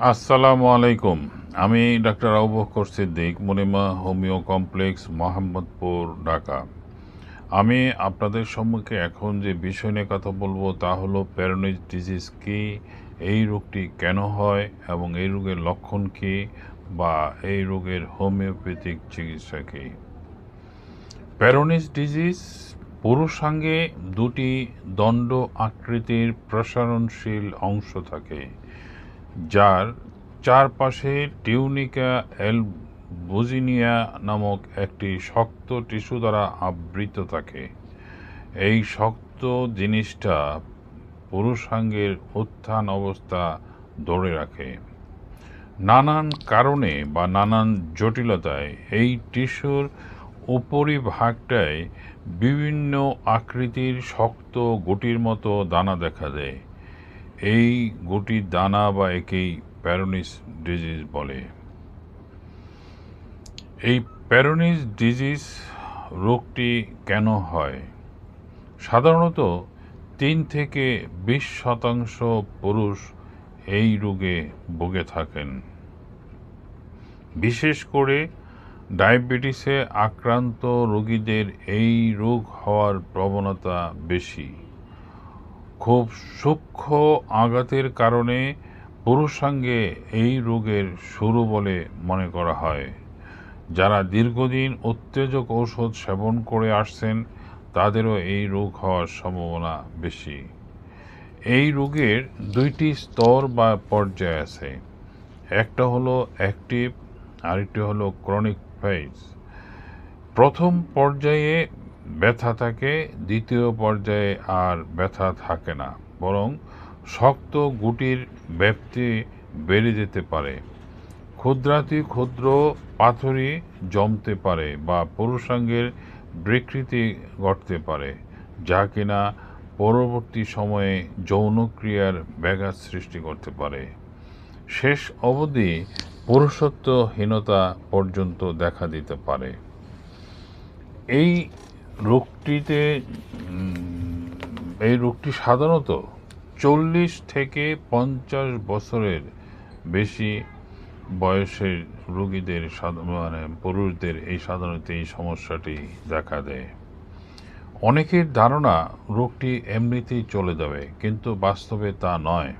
আসসালামু আলাইকুম। আমি doctor Abu Bakr Siddique, Monima homeo complex, Mohammadpur, Dhaka. আমি আপনাদের সম্মুখে এখন যে বিষয় নিয়ে কথা বলবো তা হলো পেরোনিজ ডিজিজ কী, এই রোগটি কেন হয় এবং এই রোগের লক্ষণ কী বা এই রোগের হোমিওপ্যাথিক চিকিৎসা কী। পেরোনিজ ডিজিজ পুরুষাঙ্গে দুটি দণ্ড আকৃতির প্রসারণশীল অংশ থাকে, যার চারপাশে টিউনিকা অ্যালবুজিনিয়া নামক একটি শক্ত টিস্যু দ্বারা আবৃত থাকে। এই শক্ত জিনিসটা পুরুষাঙ্গের উত্থান অবস্থা ধরে রাখে। নানান কারণে বা নানান জটিলতায় এই টিস্যুর উপরিভাগটায় বিভিন্ন আকৃতির শক্ত গুটির মতো দানা দেখা দেয়। এই গুটির দানা বা একেই পেরোনিজ ডিজিজ বলে। এই পেরোনিজ ডিজিজ রোগটি কেন হয়? সাধারণত 3 থেকে 20% পুরুষ এই রোগে ভুগে থাকেন। বিশেষ করে ডায়াবেটিসে আক্রান্ত রোগীদের এই রোগ হওয়ার প্রবণতা বেশি। খুব সূক্ষ্ম আঘাতের কারণে পুরুষাঙ্গে এই রোগের শুরু বলে মনে করা হয়। যারা দীর্ঘদিন উত্তেজক ঔষধ সেবন করে আসছেন তাদেরও এই রোগ হওয়ার সম্ভাবনা বেশি। এই রোগের 2টি স্তর বা পর্যায় আছে। একটা হলো অ্যাক্টিভ, আরেকটি হলো ক্রনিক ফেজ। প্রথম পর্যায়ে ব্যথা থাকে, দ্বিতীয় পর্যায়ে আর ব্যথা থাকে না, বরং শক্ত গুটির ব্যাপ্তি বেড়ে যেতে পারে। ক্ষুদ্রাতি ক্ষুদ্র পাথরই জমতে পারে বা পুরুষাঙ্গের বিকৃতি ঘটতে পারে, যা কিনা পরবর্তী সময়ে যৌনক্রিয়ার ব্যাঘাত সৃষ্টি করতে পারে। শেষ অবধি পুরুষত্বহীনতা পর্যন্ত দেখা দিতে পারে। এই রোগটিতে এই রোগটি সাধারণত 40 থেকে 50 বছরের বেশি বয়সের রোগীদের পুরুষদের সাধারণত এই সমস্যাটি দেখা দেয়। অনেকের ধারণা রোগটি এমনিতেই চলে যাবে, কিন্তু বাস্তবে তা নয়।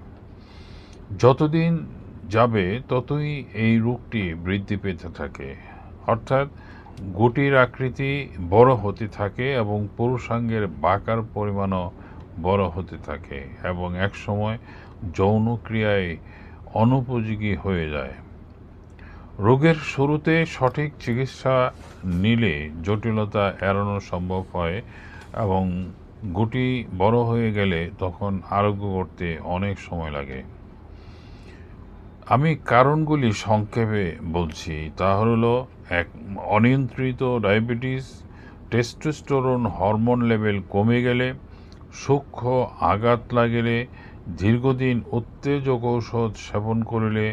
যতদিন যাবে ততই এই রোগটি বৃদ্ধি পেতে থাকে, অর্থাৎ গুটির আকৃতি বড় হতে থাকে এবং পুরুষাঙ্গের বাঁকার পরিমাণও বড় হতে থাকে এবং একসময় যৌনক্রিয়ায় অনুপযোগী হয়ে যায়। রোগের শুরুতে সঠিক চিকিৎসা নিলে জটিলতা এড়ানো সম্ভব হয় এবং গুটি বড় হয়ে গেলে তখন আরোগ্য করতে অনেক সময় লাগে। আমি কারণগুলি সংক্ষেপে বলছি। তা হলো, অনিয়ন্ত্রিত ডায়াবেটিস, টেস্টোস্টেরন হরমোন লেভেল কমে গেলে, সূক্ষ্ম আঘাত লাগলে, দীর্ঘদিন উত্তেজক ঔষধ সেবন করিলে,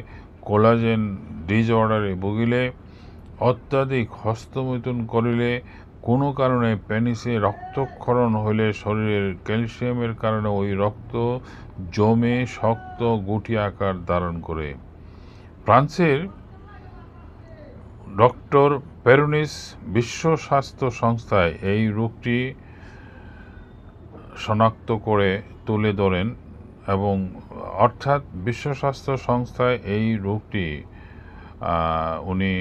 কোলাজেন ডিসঅর্ডারে ভুগিলে, অত্যাধিক হস্তমৈথুন করিলে, কোনো কারণে পেনিসে রক্তক্ষরণ হইলে শরীরের ক্যালসিয়ামের কারণে ওই রক্ত জমে শক্ত গুটি আকার ধারণ করে। ফ্রান্সের ডক্টর পেরোনিস বিশ্ব স্বাস্থ্য সংস্থায় এই রোগটি শনাক্ত করে তুলে ধরেন এবং অর্থাৎ বিশ্ব স্বাস্থ্য সংস্থায় এই রোগটি উনি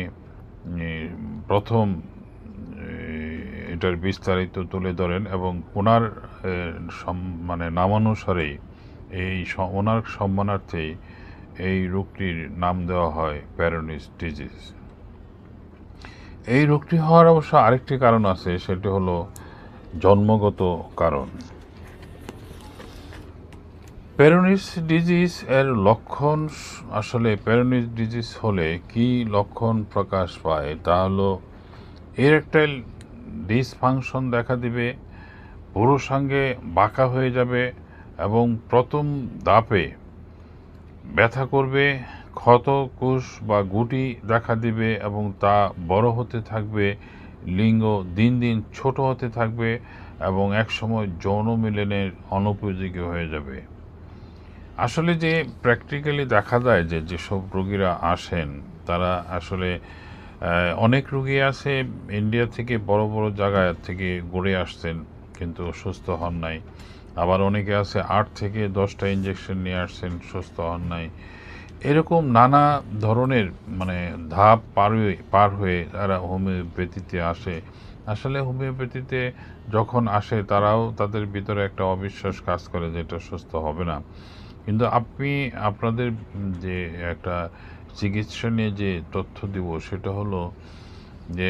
প্রথম এটার বিস্তারিত তুলে ধরেন এবং ওনার নামানুসারেই ওনার সম্মানার্থেই এই রোগটির নাম দেওয়া হয় পেরোনিস ডিজিজ। এই রোগটি হওয়ার অবশ্য আরেকটি কারণ আছে, সেটি হলো জন্মগত কারণ। পেরোনিস ডিজিজ এর লক্ষণ, আসলে পেরোনিস ডিজিজ হলে কি লক্ষণ প্রকাশ পায় তা হলো ইরেকটাইল ডিসফাংশন দেখা দিবে, পুরুষাঙ্গে বাঁকা হয়ে যাবে এবং প্রথম ধাপে ব্যথা করবে, ক্ষত কোষ বা গুটি দেখা দিবে এবং তা বড় হতে থাকবে, লিঙ্গ দিন দিন ছোট হতে থাকবে এবং একসময় যৌন মিলনের অনুপযোগী হয়ে যাবে। আসলে যে প্র্যাকটিক্যালি দেখা যায় যে যেসব রোগীরা আসেন তারা আসলে অনেক রোগী আছে ইন্ডিয়া থেকে বড় বড় জায়গা থেকে ঘুরে আসছেন কিন্তু সুস্থ হন নাই। আবার অনেকে আছে ৮ থেকে ১০টা ইনজেকশন নিয়ে আসছেন, সুস্থ হন নাই। এরকম নানা ধরনের মানে ধাপ পার হয়ে তারা হোমিওপ্যাথিতে আসে। আসলে হোমিওপ্যাথিতে যখন আসে তারাও তাদের ভিতরে একটা অবিশ্বাস কাজ করে যে এটা সুস্থ হবে না। কিন্তু আপনাদের যে একটা চিকিৎসা নিয়ে যে তথ্য দিব সেটা হলো যে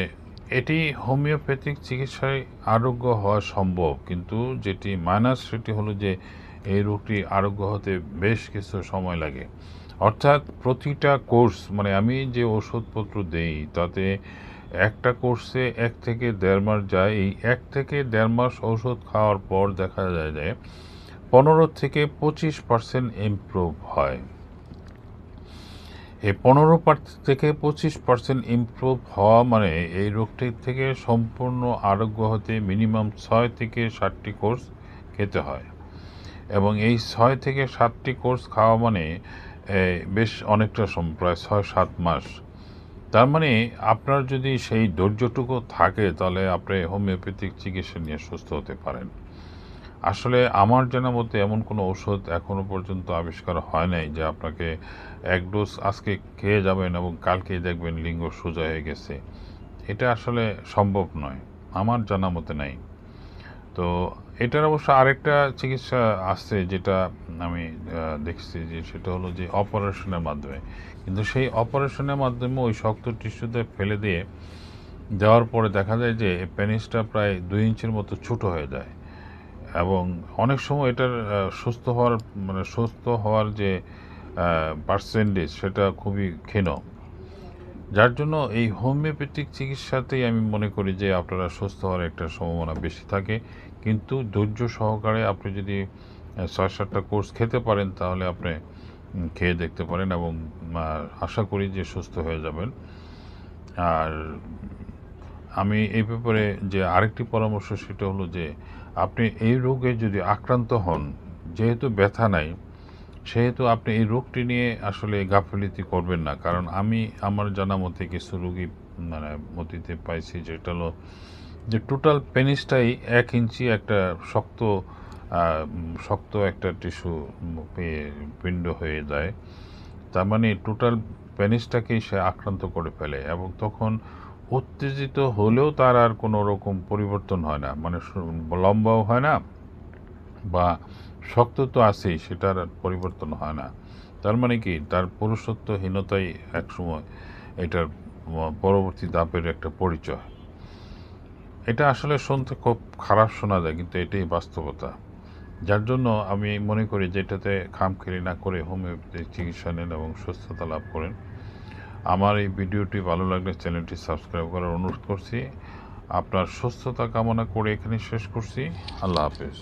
এটি হোমিওপ্যাথিক চিকিৎসায় আরোগ্য হওয়া সম্ভব। কিন্তু যেটি মাইনাস সেটি হলো যে এই রোগটি আরোগ্য হতে বেশ কিছু সময় লাগে। অর্থাৎ প্রতিটা কোর্স মানে আমি যে ওষুধপত্র দেই তাতে একটা কোর্সে ১ থেকে ১.৫ মাস যায়। এই ১ থেকে ১.৫ মাস ঔষধ খাওয়ার পর দেখা যায় যে ১৫ থেকে ২৫% ইমপ্রুভ হয়। এই ১৫ থেকে ২৫% ইমপ্রুভ হওয়া মানে এই রোগটি থেকে সম্পূর্ণ আরোগ্য হতে মিনিমাম ৬ থেকে ৭টি কোর্স খেতে হয়। এবং এই ৬ থেকে ৭টি কোর্স খাওয়া মানে বেশ অনেকটা প্রায় ৬-৭ মাস। তার মানে আপনার যদি সেই ধৈর্যটুকু থাকে তাহলে আপনি হোমিওপ্যাথিক চিকিৎসা নিয়ে সুস্থ হতে পারেন। আসলে আমার জানা মতে এমন কোনো ঔষধ এখনো পর্যন্ত আবিষ্কার হয় নাই যে আপনাকে ১ ডোজ আজকে খেয়ে যাবেন এবং কালকেই দেখবেন লিঙ্গ সোজা হয়ে গেছে। এটা আসলে সম্ভব নয়। আমার জানা মতে নাই। তো এটার অবশ্য আরেকটা চিকিৎসা আছে যেটা আমি দেখছি যে সেটা হলো যে অপারেশনের মাধ্যমে। কিন্তু সেই অপারেশনের মাধ্যমে ওই শক্ত টিস্যুতে ফেলে দিয়ে দেওয়ার পরে দেখা যায় যে পেনিসটা প্রায় ২ ইঞ্চির মতো ছোট হয়ে যায়। এবং অনেক সময় এটার সুস্থ হওয়ার যে পার্সেন্টেজ সেটা খুবই ক্ষীণ। যার জন্য এই হোমিওপ্যাথিক চিকিৎসাতেই আমি মনে করি যে আপনারা সুস্থ হওয়ার একটা সম্ভাবনা বেশি থাকে। কিন্তু ধৈর্য সহকারে আপনি যদি ৬-৭টা কোর্স খেতে পারেন তাহলে আপনি খেয়ে দেখতে পারেন এবং আশা করি যে সুস্থ হয়ে যাবেন। আর আমি এই ব্যাপারে যে আরেকটি পরামর্শ সেটা হলো যে আপনি এই রোগে যদি আক্রান্ত হন, যেহেতু ব্যথা নাই, সেহেতু আপনি এই রোগটি নিয়ে আসলে গাফিলতি করবেন না। কারণ আমি আমার জানা মতে কিছু রোগী মানে মতিতে পাইছি যেটা হলো যে টোটাল পেনিসটাই ১ ইঞ্চি একটা শক্ত একটা টিস্যু পিণ্ড হয়ে যায়। তার মানে টোটাল পেনিসটাকেই সে আক্রান্ত করে ফেলে এবং তখন উত্তেজিত হলেও তার আর কোনো রকম পরিবর্তন হয় না। মানে লম্বাও হয় না বা শক্ত তো আছেই সেটার আর পরিবর্তন হয় না। তার মানে কি তার পুরুষত্বহীনতাই একসময় এটার পরবর্তী ধাপের একটা পরিচয়। এটা আসলে শুনতে খুব খারাপ শোনা যায় কিন্তু এটাই বাস্তবতা। যার জন্য আমি মনে করি যে এটাতে খামখেয়ালি না করে হোমিওপ্যাথিক চিকিৎসা নেন এবং সুস্থতা লাভ করেন। আমার এই ভিডিওটি ভালো লাগলে চ্যানেলটি সাবস্ক্রাইব করার অনুরোধ করছি। আপনার সুস্থতা কামনা করে এখানেই শেষ করছি। আল্লাহ হাফেজ।